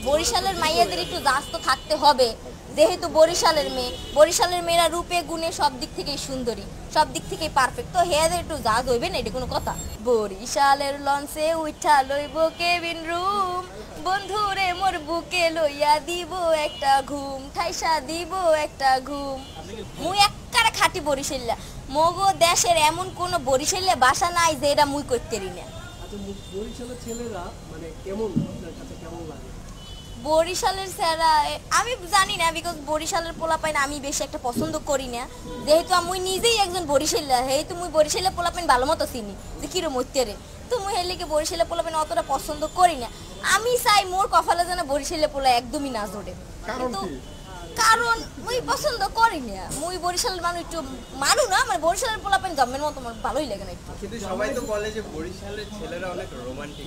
বরিশালের মাইয়াদের একটু জাজ তো থাকতে হবে, যেহেতু বরিশালের মেয়ে। বরিশালের মেয়েরা রূপে গুণে সব দিক থেকেই সুন্দরী, সব দিক থেকেই পারফেক্ট, তো হেয়াদের একটু জাজ হইবে না, এটা কোনো কথা? বরিশালের লঞ্চে উঠা লইব কেবিন রুম, বন্ধুরে মোর বুকে লইয়া দিব একটা ঘুম, ঠাইসা দিব একটা ঘুম। মুই একবারে খাঁটি বরিশাল্লা, মগো দেশের এমন কোন বরিশাল্লা বাসা নাই যে এটা মুই করতে রি না। বরিশালের ছেলেরা মানে কেমন, আপনার কাছে কেমন লাগে? বরিশালের ছেলেরা আমি জানি না, বিকজ বরিশালের পোলাপাইন আমি বেশি একটা পছন্দ করি না, যেহেতু আমি নিজেই একজন বরিশাল্লা, যেহেতু মুই বরিশালের পোলাপাইন ভালো মতো চিনি যে কিরম হইতে রে, তো মুই হেলিকে বরিশালের পোলাপাইন অতটা পছন্দ করি না। আমি চাই মোর কপালে যেন বরিশালের পোলা একদমই না জোড়ে, কিন্তু কারণ মুই পছন্দ করি না। মুই বরিশালের মানুষ একটু মানু না, মানে বরিশালের পোলাপাইন জন্মের মতো আমার ভালোই লাগে না একটু। কিন্তু সবাই তো বলে যে বরিশালের ছেলেরা অনেক রোমান্টিক।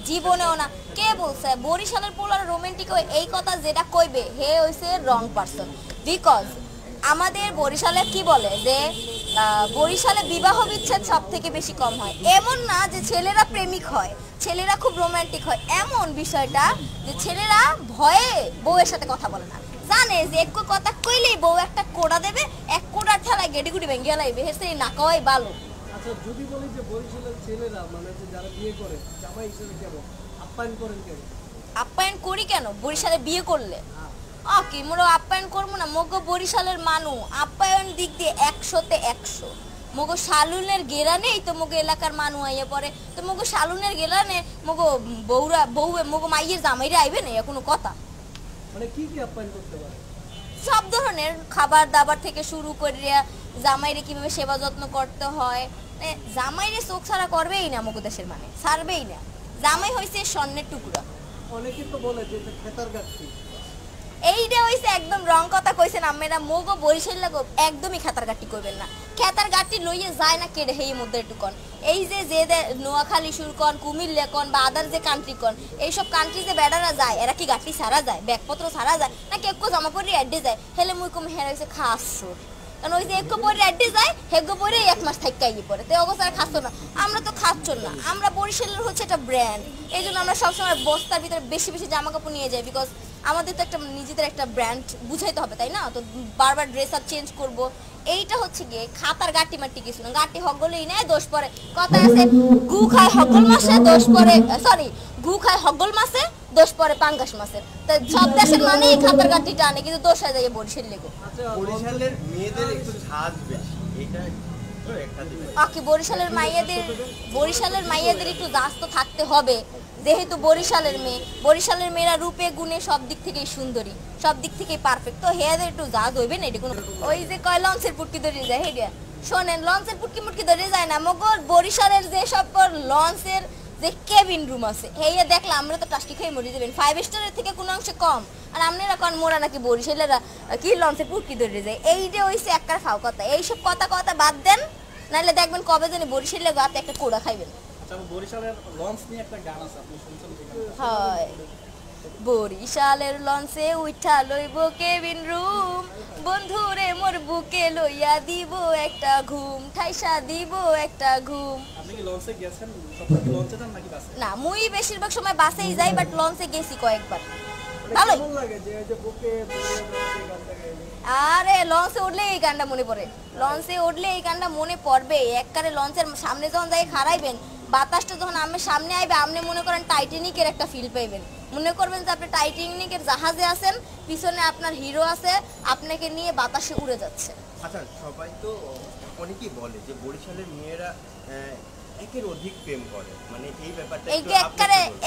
জীবনেও না, কে বলছে বরিশালের পোলার রোমান্টিক হয়? এই কথা যেটা কইবে হে হইছে রং পারসন। বিকজ আমাদের বরিশালে কি বলে যে বরিশালে বিবাহ বিচ্ছেদ সব থেকে বেশি কম হয়। এমন না যে ছেলেরা প্রেমিক হয়, ছেলেরা খুব রোমান্টিক হয়, এমন বিষয়টা যে ছেলেরা ভয়ে বউয়ের সাথে কথা বলে না, জানে যে একটু কথা কইলেই বউ একটা কোড়া দেবে, এক কোড়ার ঠেলায় গেটি গুটি ভেঙে লাইবে, হেসে না কওয়াই ভালো। আচ্ছা, যদি বলি যে বরিশালের ছেলেরা মানে যে যারা বিয়ে করে জামাই হিসেবে কেমন আপ্যায়ন করেন? কেন আপ্যায়ন করি? কেন বরিশালে বিয়ে করলে কি মোর আপ্যায়ন করবো না? মগো বরিশালের মানু আপ্যায়ন দিক দিয়ে 100-তে 100। মগো শালুনের গেরা নেই তো মগো এলাকার মানু আইয়া পড়ে, তো মগো শালুনের গেরা নে মগো বউরা বউ মগো মাইয়ের জামাইরা আইবে না, কোনো কথা? মানে কি কি আপ্যায়ন করতে পারে? সব ধরনের খাবার দাবার থেকে শুরু করিয়া জামাইরে কিভাবে সেবা যত্ন করতে হয়, জামাইরে চোখ ছাড়া করবেই না মগো দেশের মানে, ছাড়বেই না। জামাই হইছে স্বর্ণের টুকরা। অনেকে তো বলে যে খেতার গাছটি, এইটা হইছে একদম রং কথা কইছেন আপনারা। মোগো বরিশাল লাগো একদমই খেতার গাটি করবেন না। খেতার গাটি লইয়ে যায় না কেড়ে হেই মধ্যে একটু কন, এই যে নোয়াখালী সুরকন, কুমিল্লা কন বা আদার যে কান্ট্রি কন, এইসব কান্ট্রি যে বেড়ারা যায়, এরা কি গাটি সারা যায়, ব্যাগপত্র সারা যায় না? কেউ জামা পরে অ্যাডে যায়, হেলে মুই কম হেরা হয়েছে খাস, কারণ ওই যে একটু পরে অ্যাডে যায়, হেগ্য পরে 1 মাস থাইকা ইয়ে পরে, তো অবস্থা আর খাচ্ছ না। আমরা তো খাচ্ছ না, আমরা বরিশালের হচ্ছে একটা ব্র্যান্ড, এই জন্য আমরা সবসময় বস্তার ভিতরে বেশি বেশি জামা কাপড় নিয়ে যাই, বিকজ আমাদের তো একটা নিজেদের একটা ব্র্যান্ড বুঝাইতে হবে, তাই না? তো বারবার ড্রেস আপ চেঞ্জ করব, এইটা হচ্ছে গিয়ে খাতার গাটি মাটি কিছু না। গাটি হগলেই নেয় দোষ পরে, কথা আছে গু খায় হগল মাসে দোষ পরে, সরি গু খায় হগল মাসে দোষ পরে পাঙ্গাস মাসে। তো সব দেশের মানে এই খাতার গাটি টানে, কিন্তু দোষ হয়ে যায় বরিশাল লেগো। বরিশালের মেয়েদের একটু ঝাঁজ বেশি, এটা বরিশালের মাইয়াদের একটু জাজ তো থাকতে হবে, যেহেতু বরিশালের মেয়ে। বরিশালের মেয়েরা রূপে গুণে সব দিক থেকেই সুন্দরী, সব দিক থেকেই পারফেক্ট, তো হেয়াদের একটু জাজ হইবে না, এটা কোনো? ওই যে কয় লঞ্চের পুটকি ধরে যায়, হেডিয়া শোনেন, লঞ্চের পুটকি মুটকি ধরে যায় না, মগর বরিশালের যে সব লঞ্চের যে কেবিন রুম আছে, হেয়া দেখলে আমরা তো টাস্কি খেয়ে মরে যাবেন, 5 স্টারের থেকে কোনো অংশে কম। আর আপনারা কোন মোরা নাকি বরিশালেরা কি লঞ্চের পুটকি ধরে যায়, এই যে হইছে একবার ফাও কথা। এইসব কথা বাদ দেন, নাহলে দেখবেন কবে জানি বরিশালে গাতে একটা কোড়া খাইবেন। বরিশালের লঞ্চ নিয়ে একটা গান আছে, আপনি শুনছেন? হয় বরিশালের লঞ্চে উঠা লইব কেবিন রুম, বন্ধুরে মোর বুকে লইয়া দিব একটা ঘুম, ঠাইসা দিব একটা ঘুম। আপনি কি লঞ্চে গেছেন? সবসময় কি লঞ্চে যান নাকি বাসে? না, মুই বেশিরভাগ সময় বাসেই যাই, বাট লঞ্চে গেছি কয়েকবার। ভালোই লাগে যে বুকে আরে লঞ্চে উঠলে এই গানটা মনে পড়ে, লঞ্চে উঠলে এই গানটা মনে পড়বে। একবারে লঞ্চের সামনে যখন যাই খাড়াইবেন, বাতাসটা যখন আপনার সামনে আইবে, আপনি মনে করেন টাইটানিকের একটা ফিল পাইবেন, মনে করবেন যে আপনি টাইটানিকের জাহাজে আছেন, পিছনে আপনার হিরো আছে, আপনাকে নিয়ে বাতাসে উড়ে যাচ্ছে। আচ্ছা, সবাই তো অনেকেই বলে যে বরিশালের মেয়েরা একের অধিক প্রেম করে, মানে এই ব্যাপারটা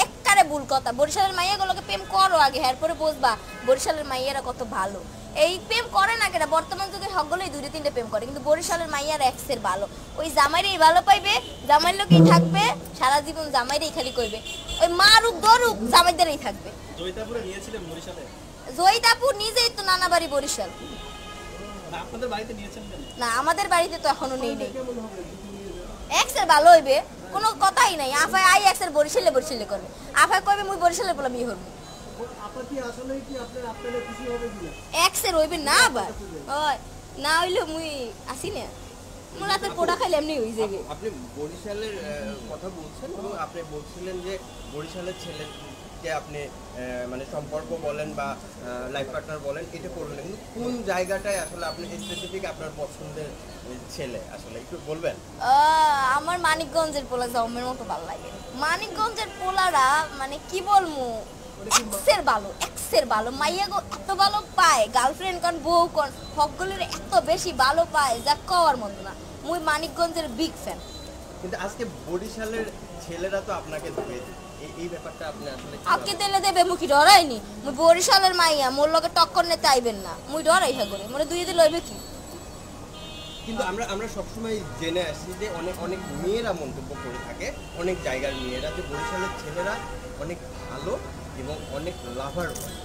একবারে ভুল কথা। বরিশালের মাইয়াগুলোকে প্রেম করো আগে, এরপরে বুঝবা বরিশালের মাইয়ারা কত ভালো। এই প্রেম করে না কেন, বর্তমান যুগে সকলেই 2-3টে প্রেম করে, কিন্তু বরিশালের মাইয়ার এক্সের ভালো, ওই জামাইরেই ভালো পাইবে, জামাইর লোকই থাকবে সারা জীবন, জামাইরেই খালি কইবে, ওই মারুক দরুক জামাইদেরই থাকবে। জয়িতাপুরে নিয়েছিলেন বরিশালে? জয়িতাপুর নিজেই তো নানা বাড়ি বরিশাল। আপনাদের বাড়িতে নিয়েছেন না, আমাদের বাড়িতে তো এখনো নেই। এক্সের ভালো হইবে, কোনো কথাই নাই। আফাই আই এক্সের বরিশালে করবে, আফাই কইবে মুই বরিশালে বলে বিয়ে হরমু, এক্সের হইবে না আবার। ওই না হইলে মুই আসি না, মোর রাতের পোড়া খাইলে এমনি হই যাবে। আপনি বরিশালের কথা বলছেন এবং আপনি বলছিলেন যে বরিশালের যে আপনি মানে সম্পর্ক বলেন বা লাইফ পার্টনার বলেন, এটা করবেন না, কিন্তু কোন জায়গাটায় আসলে আপনি স্পেসিফিক আপনার পছন্দের ছেলে আসলে একটু বলবেন? আমার মানিকগঞ্জের পোলা জমের মতো ভালো লাগে। মানিকগঞ্জের পোলারা মানে কি বলবো, এক্সের ভালো মাইয়া গো, এত ভালো পায়, গার্লফ্রেন্ড কোন বউ কোন সকলের এত বেশি ভালো পায় যা কওয়ার মতো না। মুই মানিকগঞ্জের বিগ ফ্যান। কিন্তু আজকে বরিশালের ছেলেরা তো আপনাকে ধুয়ে দিবে, এই ব্যাপারটা আপনি আসলে আজকে তেলে দেবে মুখি ডরাইনি, মুই বরিশালের মাইয়া, মোর লগে টক্কর নিতে আইবেন না, মুই ডরাই হা করে মোরে দুই দিন লইবে কি। কিন্তু আমরা সবসময় জেনে আসছি যে অনেক মেয়েরা মন্তব্য করে থাকে, অনেক জায়গার মেয়েরা, যে বরিশালের ছেলেরা অনেক ভালো এবং অনেক লাভার হয়।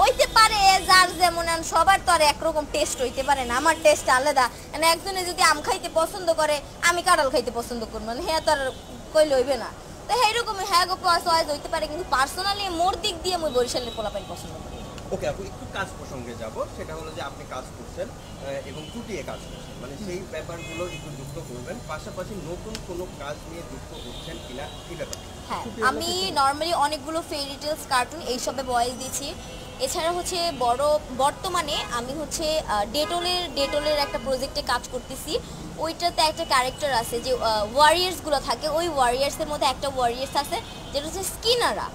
হইতে পারে যার যেমন, সবার তো আর একরকম টেস্ট হইতে পারে না, আমার টেস্ট আলাদা। মানে একজনে যদি আম খাইতে পছন্দ করে, আমি কাঁঠাল খাইতে পছন্দ করবো, মানে হ্যাঁ তো আর কইলে হইবে না। তো সেইরকম হ্যাঁ গো চয়েস হইতে পারে, কিন্তু পার্সোনালি মোর দিক দিয়ে আমি বরিশালের পোলাপাইন পছন্দ করি। ওকে আপু, একটু কাজ প্রসঙ্গে যাব, সেটা হলো যে আপনি কাজ করছেন এবং চুটিয়ে কাজ করছেন, মানে সেই ব্যাপারগুলো একটু যুক্ত করবেন, পাশাপাশি নতুন কোনো কাজ নিয়ে যুক্ত করছেন কিনা এই ব্যাপার। হ্যাঁ, আমি নর্মালি অনেকগুলো ফেয়ারি টেলস কার্টুন এইসবে ভয়েস দিয়েছি। এছাড়া হচ্ছে বর্তমানে আমি হচ্ছে ডেটলের একটা প্রজেক্টে কাজ করতেছি। ওইটাতে একটা ক্যারেক্টার আছে যে ওয়ারিয়ার্সগুলো থাকে, ওই ওয়ারিয়ার্সের মধ্যে একটা ওয়ারিয়ার্স আছে যেটা হচ্ছে স্কিনাররা।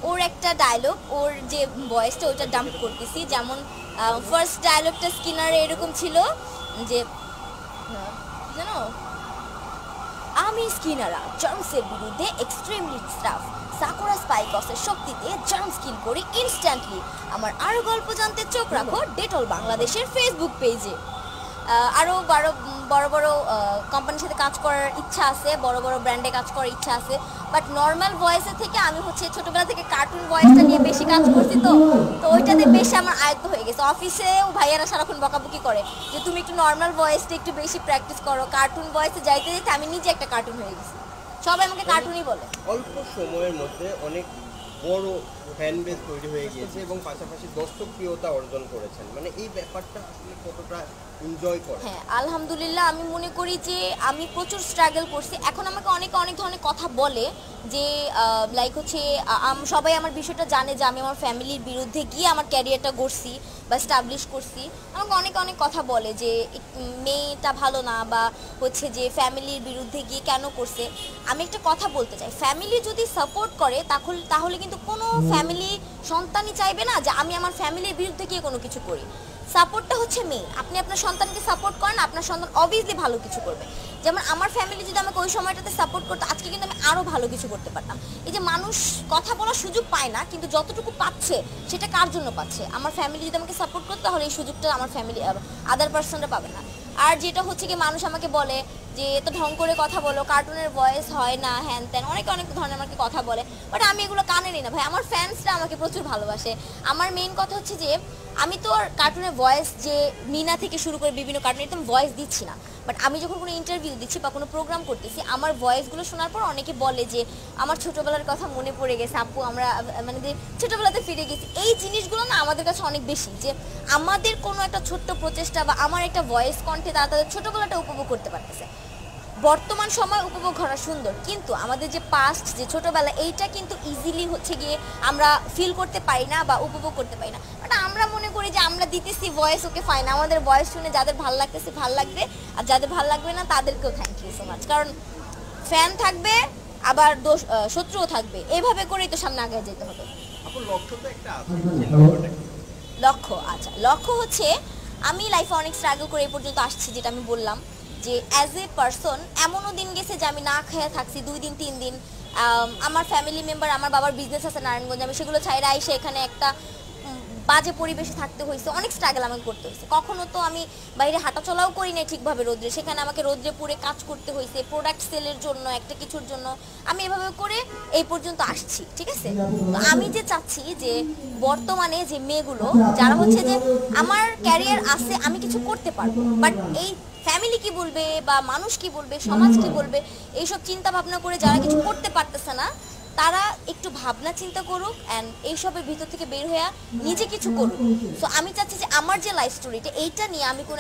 ওর একটা ডায়লগ, ওর যে ভয়েসটা ওইটা ডাম্প করতেছি। যেমন ফার্স্ট ডায়লগটা স্কিনারে এরকম ছিল যে, জানো, আমি স্কিনাররা জার্মসের বিরুদ্ধে এক্সট্রিমলি টাফ, সাকুরা স্পাইকসের শক্তিতে জার্মস কিল করি ইনস্ট্যান্টলি। আমার আরও গল্প জানতে চোখ রাখো ডেটল বাংলাদেশের ফেসবুক পেজে। আরও বড় বড় কোম্পানির সাথে কাজ করার ইচ্ছা আছে, বড় বড় ব্র্যান্ডে কাজ করার ইচ্ছা আছে। বাট নর্মাল ভয়েসের থেকে আমি হচ্ছে ছোটোবেলা থেকে কার্টুন ভয়েসটা নিয়ে বেশি কাজ করছি, তো ওইটাতে বেশি আমার আয়ত্ত হয়ে গেছে। অফিসেও ভাইয়ারা সারাক্ষণ বকাবকি করে যে তুমি একটু নর্মাল ভয়েসটা একটু বেশি প্র্যাকটিস করো, কার্টুন ভয়েসে যাইতে যাইতে আমি নিজে একটা কার্টুন হয়ে গেছি, সবাই আমাকে কার্টুনই বলে। অল্প সময়ের মধ্যে অনেক বড় ফ্যান বেস তৈরি হয়ে গিয়েছে এবং পাশাপাশি দর্শকপ্রিয়তা অর্জন করেছেন, মানে এই ব্যাপারটা আসলে কতটা এনজয় করে? হ্যাঁ, আলহামদুলিল্লাহ। আমি মনে করি যে আমি প্রচুর স্ট্রাগল করছি। এখন আমাকে অনেক ধরনের কথা বলে যে লাইক হচ্ছে সবাই আমার বিষয়টা জানে যে আমি আমার ফ্যামিলির বিরুদ্ধে গিয়ে আমার ক্যারিয়ারটা গড়ছি বা স্টাবলিশ করছি। আমাকে অনেক কথা বলে যে মেয়েটা ভালো না, বা হচ্ছে যে ফ্যামিলির বিরুদ্ধে গিয়ে কেন করছে। আমি একটা কথা বলতে চাই, ফ্যামিলি যদি সাপোর্ট করে তাহলে কিন্তু কোনো ফ্যামিলি সন্তানই চাইবে না যে আমি আমার ফ্যামিলির বিরুদ্ধে গিয়ে কোনো কিছু করি। সাপোর্টটা হচ্ছে মেইন। আপনি আপনার সন্তানকে সাপোর্ট করেন, আপনার সন্তান অবভিয়াসলি ভালো কিছু করবে। যেমন আমার ফ্যামিলি যদি আমাকে ওই সময়টাতে সাপোর্ট করতো, আজকে কিন্তু আমি আরও ভালো কিছু করতে পারতাম। এই যে মানুষ কথা বলার সুযোগ পায় না, কিন্তু যতটুকু পাচ্ছে সেটা কার জন্য পাচ্ছে? আমার ফ্যামিলি যদি আমাকে সাপোর্ট করতো, তাহলে এই সুযোগটা আমার ফ্যামিলি আদার পার্সনরা পাবে না। আর যেটা হচ্ছে কি, মানুষ আমাকে বলে যে এত ঢং করে কথা বলো, কার্টুনের ভয়েস হয় না, হ্যান ত্যান, অনেক ধরনের আমাকে কথা বলে। বাট আমি এগুলো কানে নিই না ভাই, আমার ফ্যান্সরা আমাকে প্রচুর ভালোবাসে। আমার মেইন কথা হচ্ছে যে আমি তো আর কার্টুনের ভয়েস যে মিনা থেকে শুরু করে বিভিন্ন কার্টুনে একদম ভয়েস দিচ্ছি না, বাট আমি যখন কোনো ইন্টারভিউ দিচ্ছি বা কোনো প্রোগ্রাম করতেছি, আমার ভয়েসগুলো শোনার পর অনেকে বলে যে আমার ছোটোবেলার কথা মনে পড়ে গেছে আপু, আমরা মানে যে ছোটোবেলাতে ফিরে গেছি। এই জিনিসগুলো না আমাদের কাছে অনেক বেশি, যে আমাদের কোনো একটা ছোট্ট প্রচেষ্টা বা আমার একটা ভয়েস কণ্ঠে তারা তাদের ছোটোবেলাটা উপভোগ করতে পারতেছে। বর্তমান সময় উপভোগ করা সুন্দর, কিন্তু আমাদের যে পাস্ট, যে ছোটোবেলা, এইটা কিন্তু ইজিলি হচ্ছে গিয়ে আমরা ফিল করতে পারি না বা উপভোগ করতে পারি না। বাট আমরা মনে করি যে আমরা দিতেছি ভয়েস, ওকে ফাইন, আমাদের ভয়েস শুনে যাদের ভালো লাগতেছে ভালো লাগবে, আর যাদের ভালো লাগবে না তাদেরকেও থ্যাংক ইউ সো মাচ। কারণ ফ্যান থাকবে, আবার শত্রুও থাকবে, এইভাবে করেই তো সামনে আগে যেতে হবে। আপনার লক্ষ্য তো একটা আছে, লক্ষ্যটা কি? লক্ষ্য হচ্ছে আমি লাইফে অনেক স্ট্রাগল করে এই পর্যন্ত আসছি, যেটা আমি বললাম যে অ্যাজ এ পারসন এমনও দিন গেছে যে আমি না খেয়ে থাকছি 2 দিন 3 দিন। আমার ফ্যামিলি মেম্বার, আমার বাবার বিজনেস আছে নারায়ণগঞ্জে, আমি সেগুলো ছাইরা এসে এখানে একটা বাজে পরিবেশে থাকতে হয়েছে, অনেক স্ট্রাগল আমাকে করতে হয়েছে। কখনো তো আমি বাইরে হাঁটাচলাও করি না ঠিকভাবে রোদ্রে, সেখানে আমাকে রোদ্রে পুড়ে কাজ করতে হয়েছে প্রোডাক্ট সেলের জন্য, একটা কিছুর জন্য। আমি এভাবে করে এই পর্যন্ত আসছি, ঠিক আছে? তো আমি যে চাচ্ছি যে বর্তমানে যে মেয়েগুলো যারা হচ্ছে যে আমার ক্যারিয়ার আছে, আমি কিছু করতে পারবো, বাট এই ফ্যামিলি কি বলবে বা মানুষ কি বলবে, সমাজ কি বলবে, এইসব চিন্তা ভাবনা করে যারা কিছু করতে পারতেছে না, তারা একটু ভাবনা চিন্তা করুক অ্যান্ড এইসবের ভিতর থেকে বের হয়ে নিজে কিছু করুক। সো আমি চাচ্ছি যে আমার যে লাইফ স্টোরিটা, এইটা নিয়ে আমি কোনো